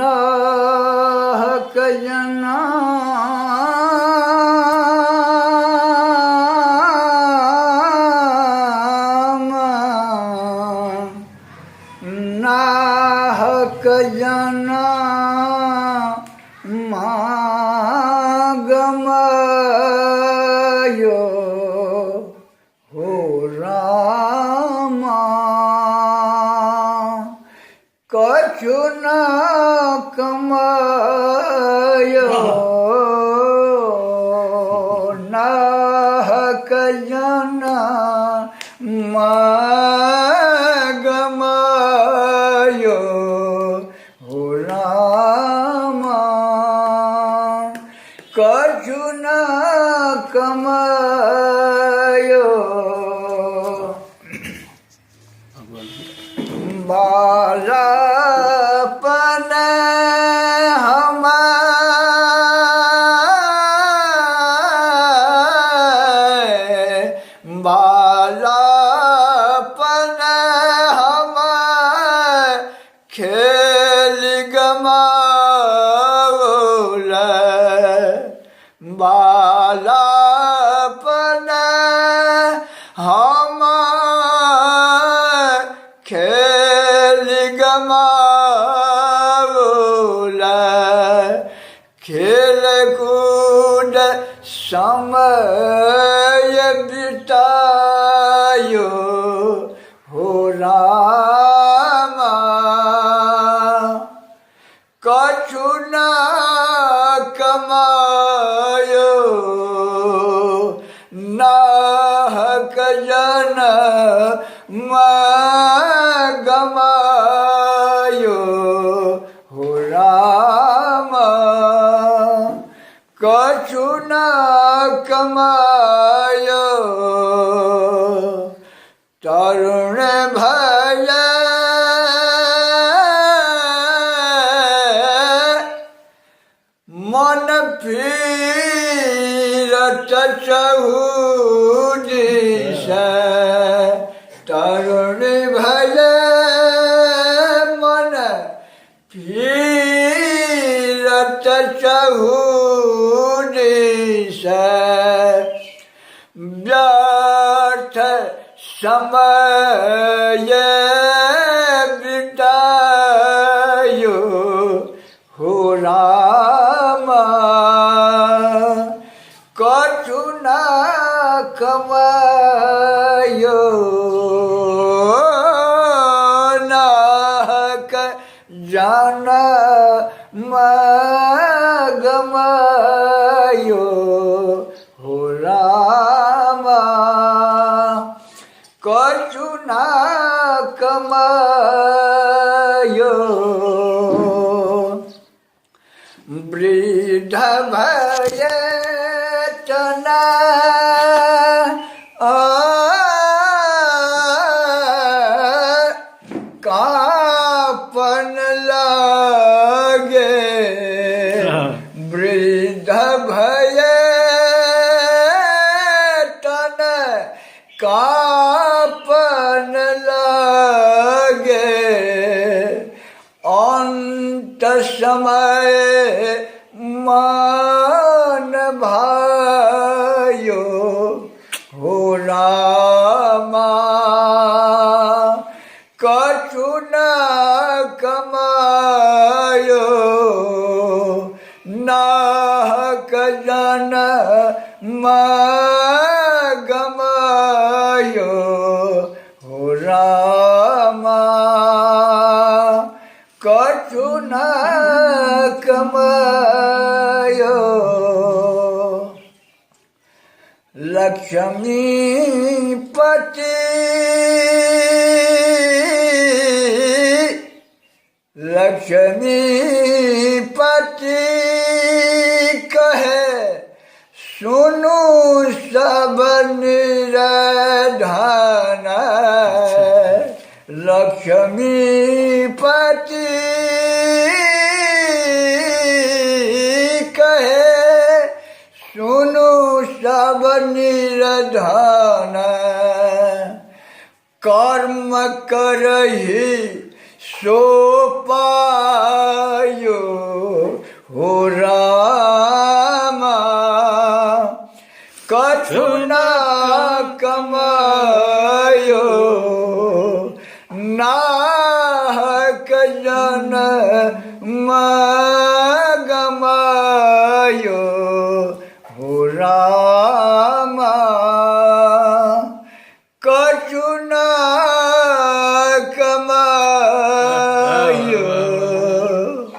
नाहक जना नाहक जना मागमयो हो रामा कछु न कमायो नाहक जना मागमयो हो रामा कछु न कमायो बालापन बालापन हम खेल गमावल बालापन हम खेल गमावल खेल कूद समय बितायो हो रामा कछु न कमायो नाहक जन गमायो हो रामा कछु न कमायो तरुण भय मन पीरत चहु दिस तरुण भय मन पीरत चहु दिस व्यर्थ समय बितायो हो रामा कछु न कमायो नाहक जन गमायो हो रामा कछु न कमायो वृद्ध भय तना कापन लागे वृद्ध भय तन कापन लागे अंत समय मान भायो हो रामा कछु न कमायो नाहक जन गमायो हो रामा कछु न कमायो लक्ष्मीपति लक्ष्मीपति कहे सुनु सब निराधन लक्ष्मीपति कहे सुनु सब निराधन कर्म करहि सो पायो कछु ना कमायो नाहक जन्म गमायो हो रामा कछु